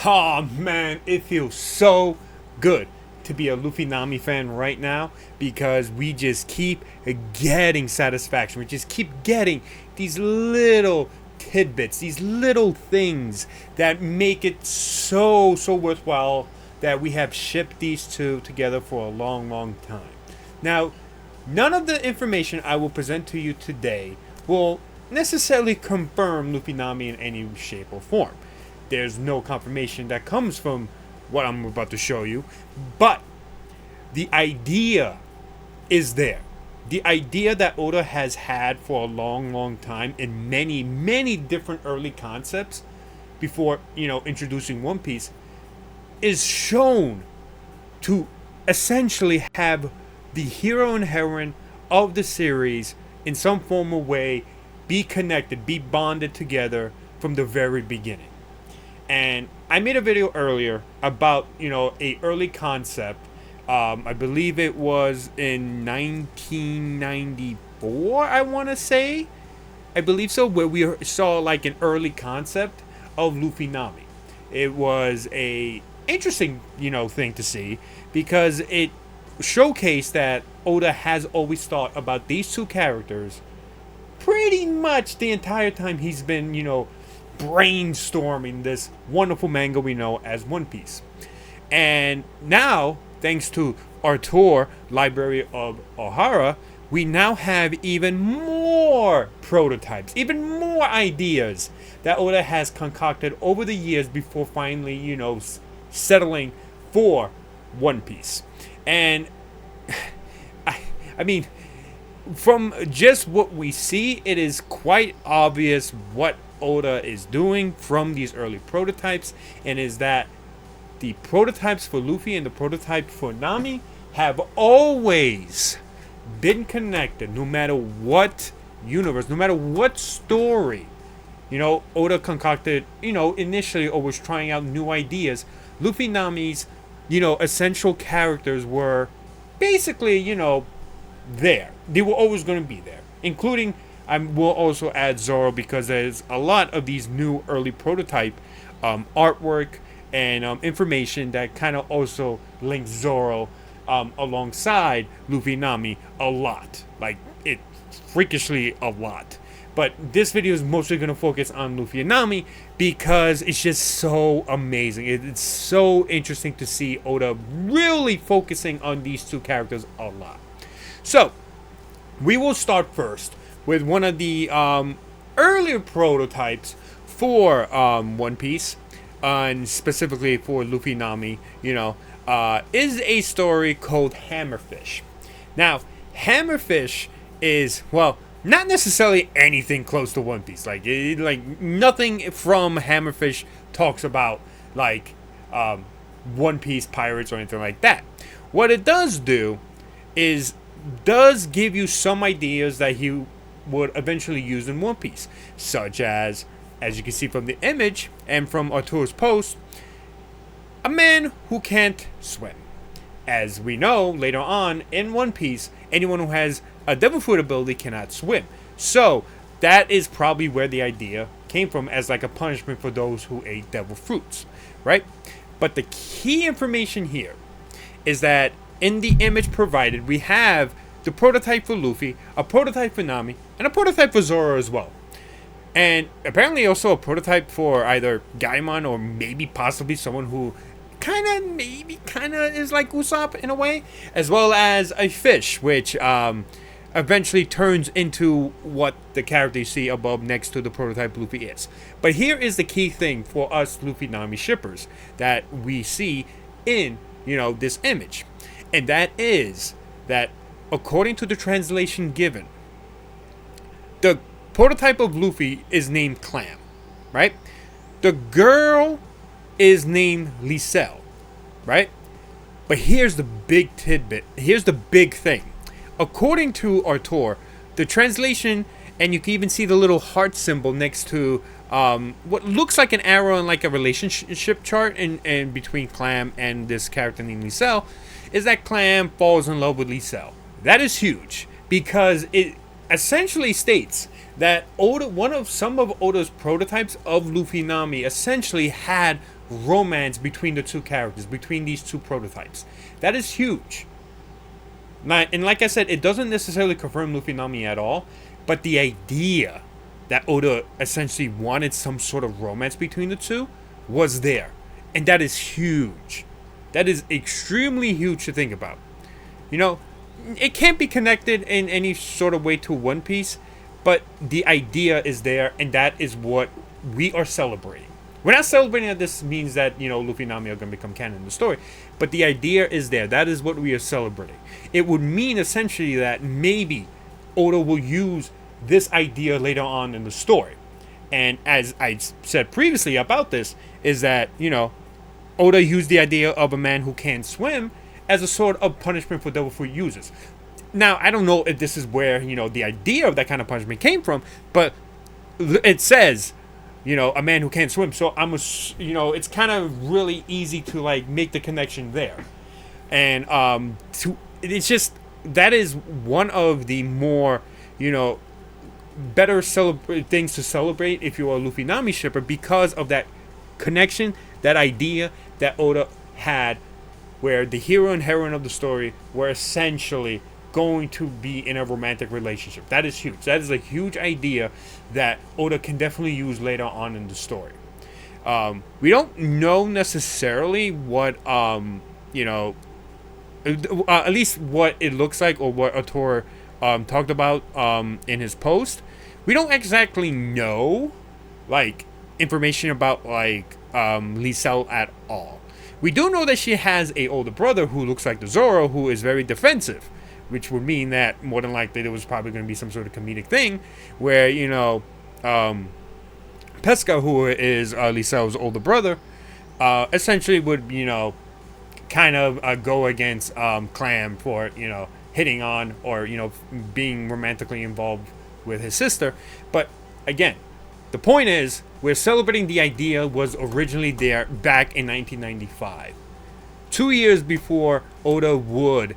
Oh man, it feels so good to be a LuFi fan right now because we just keep getting satisfaction. We just keep getting these little tidbits, these little things that make it so worthwhile that we have shipped these two together for a long time. Now, none of the information I will present to you today will necessarily confirm LuFi in any shape or form. There's no confirmation that comes from what I'm about to show you, but the idea is there. The idea that Oda has had for a long time in many different early concepts before, introducing One Piece is shown to essentially have the hero and heroine of the series in some form or way be connected, be bonded together from the very beginning. And I made a video earlier about, a early concept. I believe it was in 1994, I want to say. I believe so, where we saw like an early concept of LuFi. It was a interesting, thing to see because it showcased that Oda has always thought about these two characters pretty much the entire time he's been, brainstorming this wonderful manga we know as One Piece. And now, thanks to Artur, Library of Ohara, we now have even more prototypes, even more ideas that Oda has concocted over the years before finally, settling for One Piece. And I mean, from just what we see, it is quite obvious what Oda is doing from these early prototypes, and is that the prototypes for Luffy and the prototype for Nami have always been connected, no matter what universe, no matter what story. Oda concocted, initially or was trying out new ideas. Luffy Nami's, essential characters were basically, there. They were always going to be there, including, I will also add Zoro because there's a lot of these new early prototype artwork and information that kind of also links Zoro alongside Luffy Nami a lot. Like, it freakishly a lot. But this video is mostly going to focus on Luffy and Nami because it's just so amazing. It's so interesting to see Oda really focusing on these two characters a lot. So, we will start first with one of the earlier prototypes for One Piece, and specifically for Luffy Nami, is a story called Hammerfish. Now, Hammerfish is, well, not necessarily anything close to One Piece. Like nothing from Hammerfish talks about like One Piece pirates or anything like that. What it does do is does give you some ideas that he would eventually use in One Piece, such as you can see from the image and from Artur's post, a man who can't swim. As we know later on in One Piece, anyone who has a devil fruit ability cannot swim. So that is probably where the idea came from, as like a punishment for those who ate devil fruits, right? But the key information here is that in the image provided, we have the prototype for Luffy, a prototype for Nami, and a prototype for Zoro as well. And apparently also a prototype for either Gaimon or maybe possibly someone who kind of is like Usopp in a way, as well as a fish, which eventually turns into what the character you see above next to the prototype Luffy is. But here is the key thing for us Luffy Nami shippers that we see in, this image. And that is that according to the translation given, the prototype of Luffy is named Clam, right? The girl is named Lisel, right? But here's the big tidbit. Here's the big thing. According to Artur, the translation, and you can even see the little heart symbol next to what looks like an arrow and like a relationship chart in between Clam and this character named Lisel, is that Clam falls in love with Lisel. That is huge because it essentially states that some of Oda's prototypes of Luffy Nami essentially had romance between the two characters, between these two prototypes. That is huge. Now, and like I said, it doesn't necessarily confirm Luffy Nami at all, but the idea that Oda essentially wanted some sort of romance between the two was there. And that is huge. That is extremely huge to think about. You know, it can't be connected in any sort of way to One Piece, but the idea is there, and that is what we are celebrating. We're not celebrating that this means that, you know, Luffy and Nami are going to become canon in the story, but the idea is there. That is what we are celebrating. It would mean essentially that maybe Oda will use this idea later on in the story. And as I said previously about this, is that, you know, Oda used the idea of a man who can't swim as a sort of punishment for devil fruit users. Now, I don't know if this is where, you know, the idea of that kind of punishment came from, but it says, you know, a man who can't swim. So you know, it's kind of really easy to like make the connection there. And it's just, that is one of the more, you know, better things to celebrate if you're a Luffy Nami shipper, because of that connection, that idea that Oda had, where the hero and heroine of the story were essentially going to be in a romantic relationship. That is huge. That is a huge idea that Oda can definitely use later on in the story. We don't know necessarily what, you know, at least what it looks like, or what Ator talked about in his post. We don't exactly know, like, information about, like, Lisel at all. We do know that she has a older brother who looks like the Zoro, who is very defensive, which would mean that more than likely there was probably going to be some sort of comedic thing where, you know, Pesca, who is Lisel's older brother, essentially would, you know, kind of go against Clam for, you know, hitting on, or, you know, being romantically involved with his sister. But again, the point is, we're celebrating the idea was originally there back in 1995. 2 years before Oda would,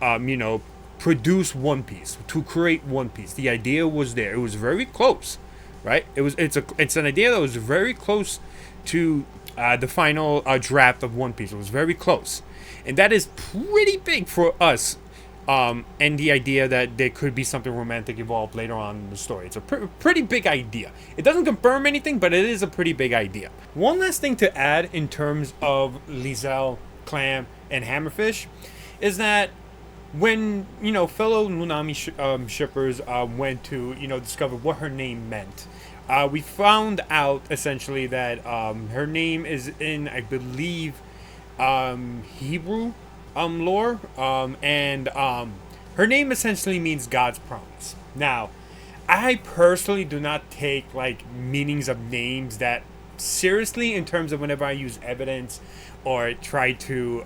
you know, produce One Piece, to create One Piece. The idea was there. It was very close, right? It's an idea that was very close to the final draft of One Piece. It was very close. And that is pretty big for us. And the idea that there could be something romantic involved later on in the story. It's a pretty big idea. It doesn't confirm anything, but it is a pretty big idea. One last thing to add in terms of Lisel, Clam, and Hammerfish is that when, you know, fellow LuNami shippers went to, you know, discover what her name meant, we found out essentially that her name is in, I believe, Hebrew lore, and her name essentially means God's promise. Now, I personally do not take like meanings of names that seriously in terms of whenever I use evidence or try to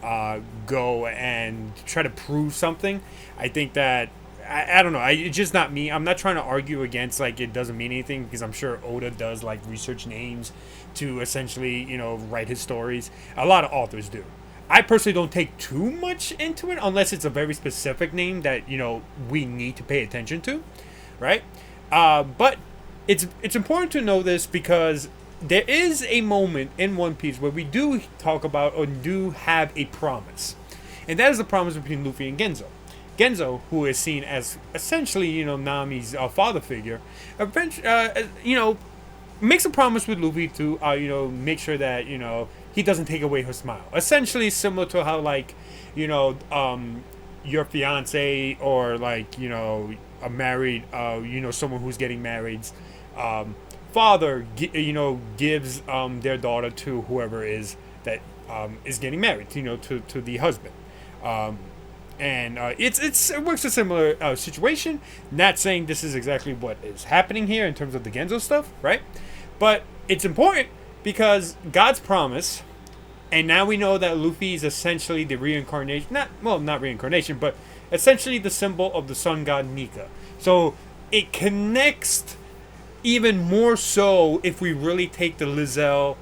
go and try to prove something. I think that I don't know. It's just not me. I'm not trying to argue against like it doesn't mean anything, because I'm sure Oda does like research names to essentially, you know, write his stories. A lot of authors do. I personally don't take too much into it unless it's a very specific name that, you know, we need to pay attention to, right? But it's important to know this, because there is a moment in One Piece where we do talk about or do have a promise, and that is the promise between Luffy and Genzo. Genzo, who is seen as essentially, you know, Nami's father figure, eventually, you know, makes a promise with Luffy to, you know, make sure that, you know, he doesn't take away her smile. Essentially similar to how, like, you know, your fiance, or like, you know, a married, you know, someone who's getting married, father, you know, gives their daughter to whoever is that is getting married, you know, to the husband. And it works a similar situation. Not saying this is exactly what is happening here in terms of the Genzo stuff, right? But it's important because God's promise, and now we know that Luffy is essentially the reincarnation, not reincarnation, but essentially the symbol of the sun god Nika. So it connects even more so if we really take the Lisel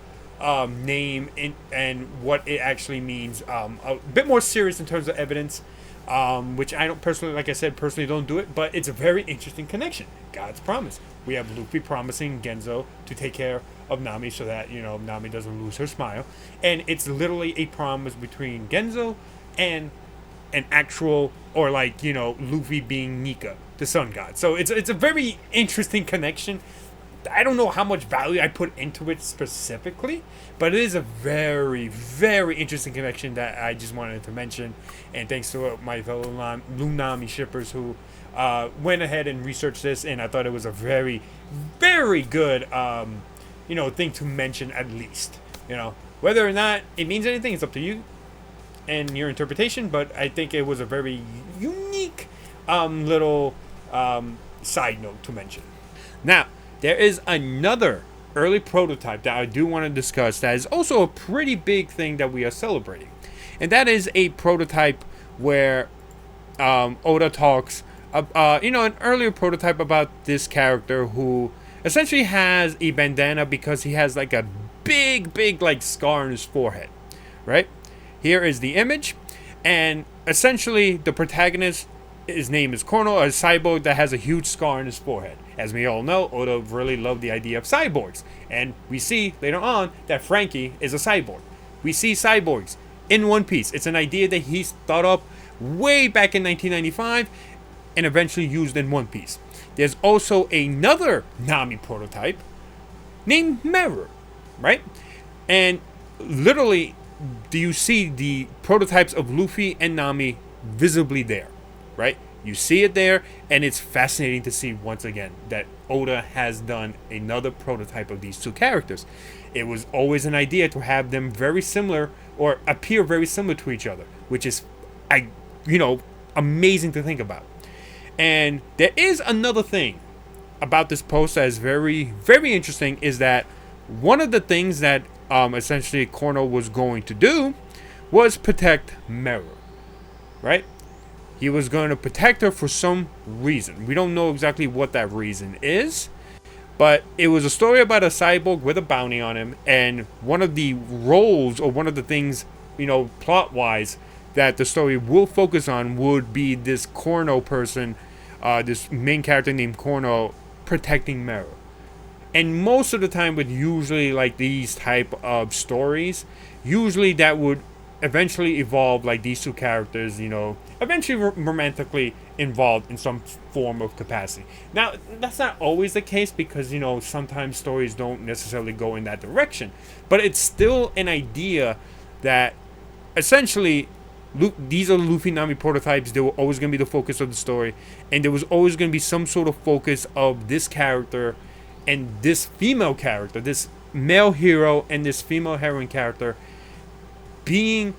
name and what it actually means a bit more serious in terms of evidence, which I don't personally, like I said, personally don't do it, but it's a very interesting connection. God's promise. We have Luffy promising Genzo to take care of Nami so that, Nami doesn't lose her smile. And it's literally a promise between Genzo and an actual, or like, Luffy being Nika, the sun god. So it's a very interesting connection. I don't know how much value I put into it specifically, but it is a very, very interesting connection that I just wanted to mention. And thanks to my fellow LuNami shippers who went ahead and researched this, and I thought it was a very, very good, thing to mention at least. Whether or not it means anything, it's up to you and your interpretation. But I think it was a very unique little side note to mention. Now, there is another early prototype that I do want to discuss that is also a pretty big thing that we are celebrating. And that is a prototype where Oda talks, an earlier prototype about this character who essentially has a bandana because he has like a big like scar on his forehead, right? Here is the image, and essentially the protagonist, his name is Corno, a cyborg that has a huge scar on his forehead. As we all know, Oda really loved the idea of cyborgs. And we see later on that Frankie is a cyborg. We see cyborgs in One Piece. It's an idea that he's thought up way back in 1995 and eventually used in One Piece. There's also another Nami prototype named Mirror, right? And literally, do you see the prototypes of Luffy and Nami visibly there, right? You see it there, and it's fascinating to see once again that Oda has done another prototype of these two characters. It was always an idea to have them very similar or appear very similar to each other, which is, amazing to think about. And there is another thing about this post that is very, very interesting, is that one of the things that essentially Corno was going to do was protect Mirror, right? He was going to protect her for some reason. We don't know exactly what that reason is, but it was a story about a cyborg with a bounty on him, and one of the roles, or one of the things, plot-wise, that the story will focus on would be this Corno person, this main character named Corno, protecting Mirror. And most of the time with usually like these type of stories, usually that would eventually evolve like these two characters, eventually romantically involved in some form of capacity. Now, that's not always the case because, sometimes stories don't necessarily go in that direction. But it's still an idea that essentially these are Luffy Nami prototypes. They were always going to be the focus of the story. And there was always going to be some sort of focus of this character and this female character, this male hero and this female heroine character being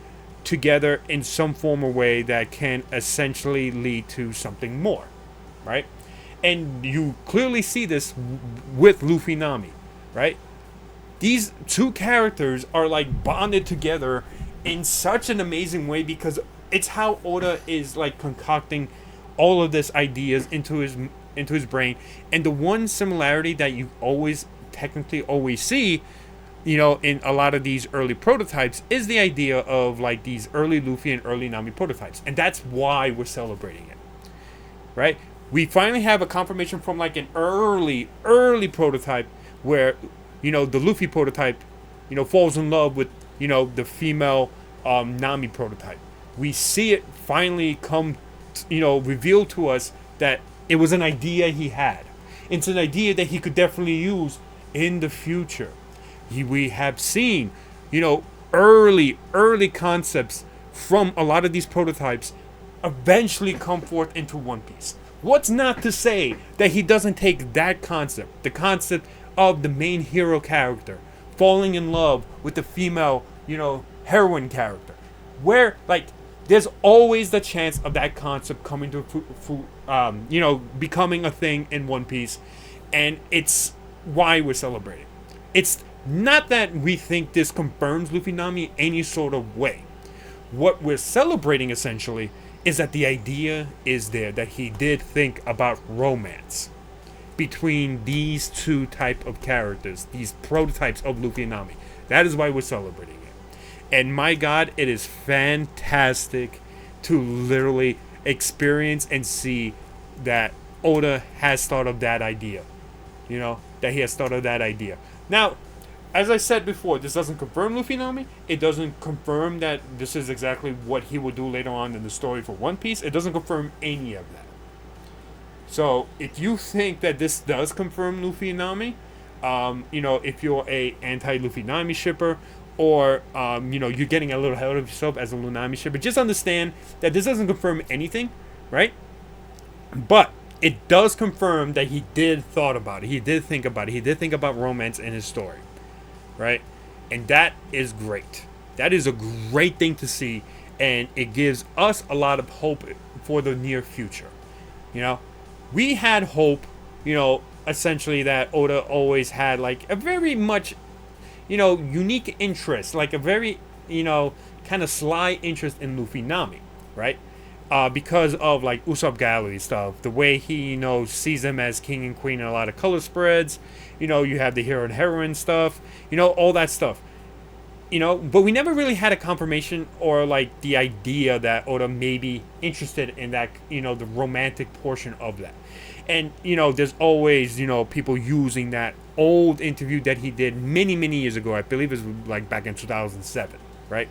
together in some form or way that can essentially lead to something more, right? And you clearly see this with Luffy Nami, right? These two characters are like bonded together in such an amazing way because it's how Oda is like concocting all of this ideas into his brain. And the one similarity that you technically always see, in a lot of these early prototypes is the idea of like these early Luffy and early Nami prototypes. And that's why we're celebrating it, right? We finally have a confirmation from like an early prototype where, the Luffy prototype, falls in love with, the female Nami prototype. We see it finally come, revealed to us that it was an idea he had. It's an idea that he could definitely use in the future. We have seen, early concepts from a lot of these prototypes eventually come forth into One Piece. What's not to say that he doesn't take that concept, the concept of the main hero character falling in love with the female, heroine character, where like there's always the chance of that concept coming to becoming a thing in One Piece, and it's why we're celebrating. It's not that we think this confirms Luffy Nami in any sort of way. What we're celebrating essentially is that the idea is there, that he did think about romance between these two type of characters, these prototypes of Luffy and Nami. That is why we're celebrating it. And my God, it is fantastic to literally experience and see that Oda has thought of that idea. That he has thought of that idea. Now, as I said before, this doesn't confirm Luffy Nami. It doesn't confirm that this is exactly what he will do later on in the story for One Piece. It doesn't confirm any of that. So if you think that this does confirm Luffy and Nami, if you're a anti-Luffy Nami shipper, or you're getting a little ahead of yourself as a LuNami shipper, just understand that this doesn't confirm anything, right? But it does confirm that he did thought about it. He did think about it. He did think about romance in his story, right? And that is great. That is a great thing to see, and it gives us a lot of hope for the near future. We had hope, essentially that Oda always had like a very much, unique interest, like a very, kind of sly interest in Luffy Nami, right? Because of like Usopp Gallery stuff, the way he, sees them as king and queen in a lot of color spreads. You have the hero and heroine stuff, all that stuff. But we never really had a confirmation or like the idea that Oda may be interested in that, the romantic portion of that. And, there's always, people using that old interview that he did many, many years ago. I believe it was like back in 2007, right?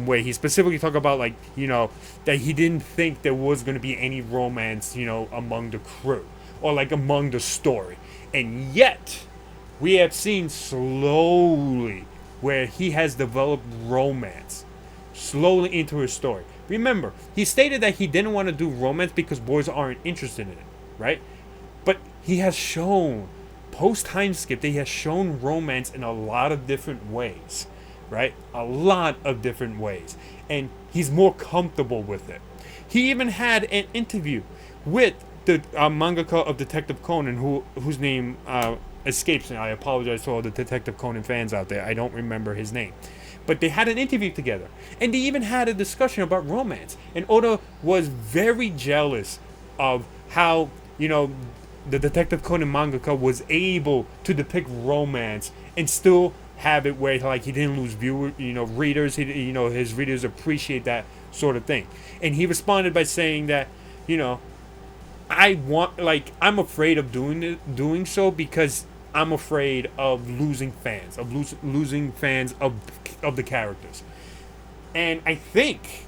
Where he specifically talked about like, that he didn't think there was going to be any romance, among the crew or like among the story. And yet we have seen slowly where he has developed romance slowly into his story. Remember, he stated that he didn't want to do romance because boys aren't interested in it, right? But he has shown, post-time skip, that he has shown romance in a lot of different ways, right? A lot of different ways. And he's more comfortable with it. He even had an interview with the mangaka of Detective Conan, whose name escapes me. I apologize to all the Detective Conan fans out there. I don't remember his name. But they had an interview together. And they even had a discussion about romance. And Oda was very jealous of how, the Detective Conan mangaka was able to depict romance and still have it where like he didn't lose readers. His readers appreciate that sort of thing. And he responded by saying that, I'm afraid of doing so because I'm afraid of losing fans, losing fans of the characters. And I think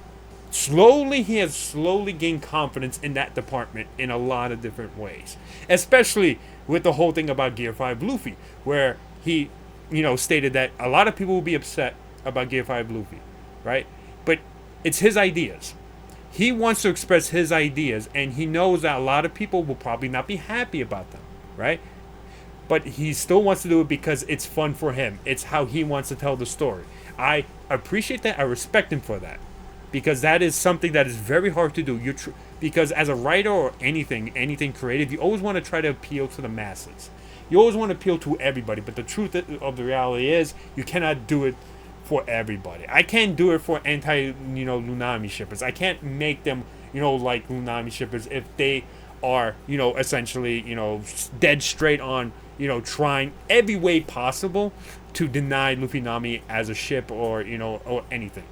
he has gained confidence in that department in a lot of different ways. Especially with the whole thing about Gear 5 Luffy, where he, stated that a lot of people will be upset about Gear 5 Luffy, right? But it's his ideas. He wants to express his ideas, and he knows that a lot of people will probably not be happy about them, right? But he still wants to do it because it's fun for him. It's how he wants to tell the story. I appreciate that. I respect him for that. Because that is something that is very hard to do. Because as a writer or anything creative, you always want to try to appeal to the masses. You always want to appeal to everybody. But the truth of the reality is, you cannot do it for everybody. I can't do it for LuNami shippers. I can't make them, like LuNami shippers if they are, essentially, dead straight on, trying every way possible to deny Luffy Nami as a ship or, or anything.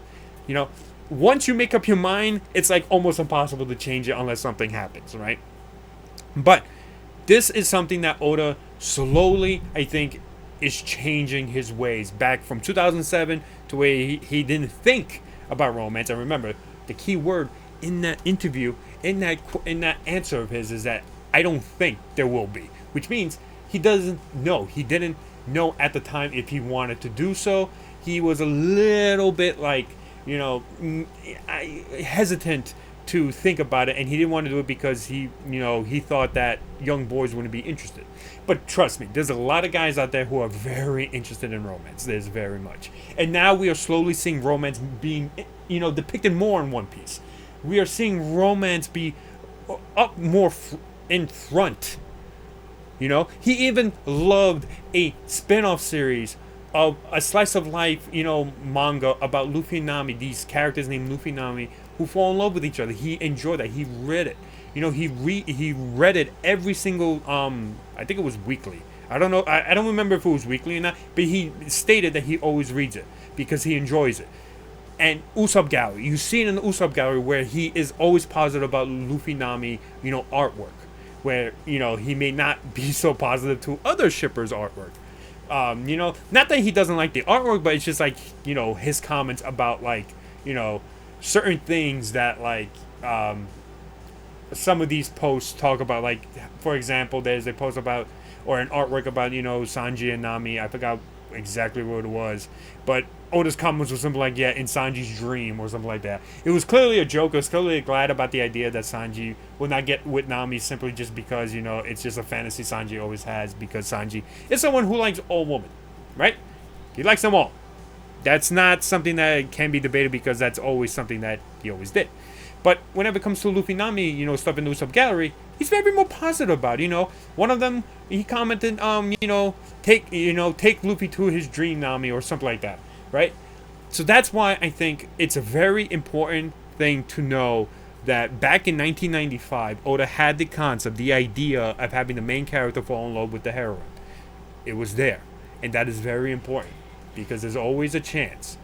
Once you make up your mind, it's like almost impossible to change it unless something happens, right? But this is something that Oda slowly, I think, is changing his ways back from 2007 to where he didn't think about romance. And remember, the key word in that interview, in that answer of his, is that I don't think there will be, which means he doesn't know. He didn't know at the time if he wanted to do so. He was a little bit like, hesitant to think about it, and he didn't want to do it because he thought that young boys wouldn't be interested. But trust me, there's a lot of guys out there who are very interested in romance. There's very much. And now we are slowly seeing romance being, depicted more in One Piece. We are seeing romance be up more in front. He even loved a spin-off series of a slice of life, manga about Luffy and Nami, these characters named Luffy and Nami, who fall in love with each other. He enjoyed that. He read it. He read it every single, I think it was weekly. I don't know. I don't remember if it was weekly or not, but he stated that he always reads it because he enjoys it. And Usopp Gallery, you see it in the Usopp Gallery where he is always positive about Luffy Nami, artwork, where, he may not be so positive to other shippers' artwork. You know, not that he doesn't like the artwork, but it's just like, you know, his comments about like, you know, certain things that like some of these posts talk about. Like, for example, there's a post about, or an artwork about, you know, Sanji and Nami. I forgot exactly what it was, but Oda's comments was something like, yeah, in Sanji's dream or something like that. It was clearly a joke. I was clearly glad about the idea that Sanji will not get with Nami simply just because, you know, it's just a fantasy Sanji always has, because Sanji is someone who likes all women, right? He likes them all. That's not something that can be debated, because that's always something that he always did. But whenever it comes to Luffy Nami, you know, stuff in the Usopp Gallery, he's very more positive about it. You know, one of them, he commented, take Luffy to his dream Nami or something like that, right? So that's why I think it's a very important thing to know that back in 1995, Oda had the concept, the idea of having the main character fall in love with the heroine. It was there, and that is very important, because there's always a chance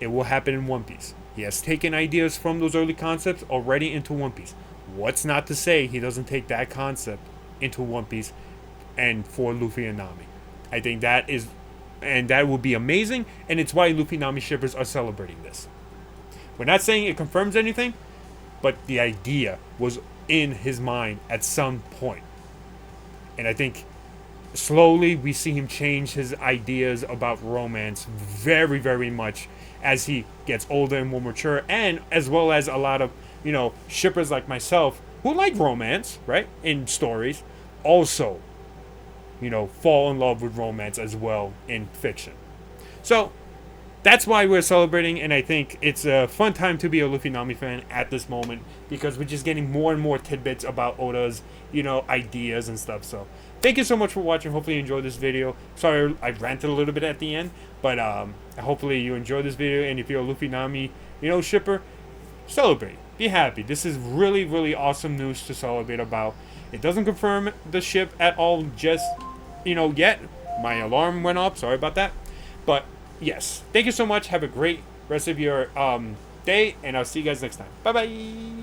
it will happen in One Piece. He has taken ideas from those early concepts already into One Piece. What's not to say he doesn't take that concept into One Piece and for Luffy and Nami? I think that is, and that would be amazing, and it's why Luffy Nami shippers are celebrating this. We're not saying it confirms anything, but the idea was in his mind at some point. And I think slowly we see him change his ideas about romance very, very much as he gets older and more mature, and as well as a lot of, you know, shippers like myself who like romance, right, in stories, also, you know, fall in love with romance as well in fiction. So that's why we're celebrating, and I think it's a fun time to be a Luffy Nami fan at this moment, because we're just getting more and more tidbits about Oda's, you know, ideas and stuff. So thank you so much for watching. Hopefully you enjoyed this video. Sorry I ranted a little bit at the end, but hopefully you enjoyed this video, and if you're a Luffy Nami, you know, shipper, celebrate. Be happy. This is really, really awesome news to celebrate about. It doesn't confirm the ship at all just, you know, yet. My alarm went off. Sorry about that. But yes, thank you so much. Have a great rest of your day, and I'll see you guys next time. Bye bye.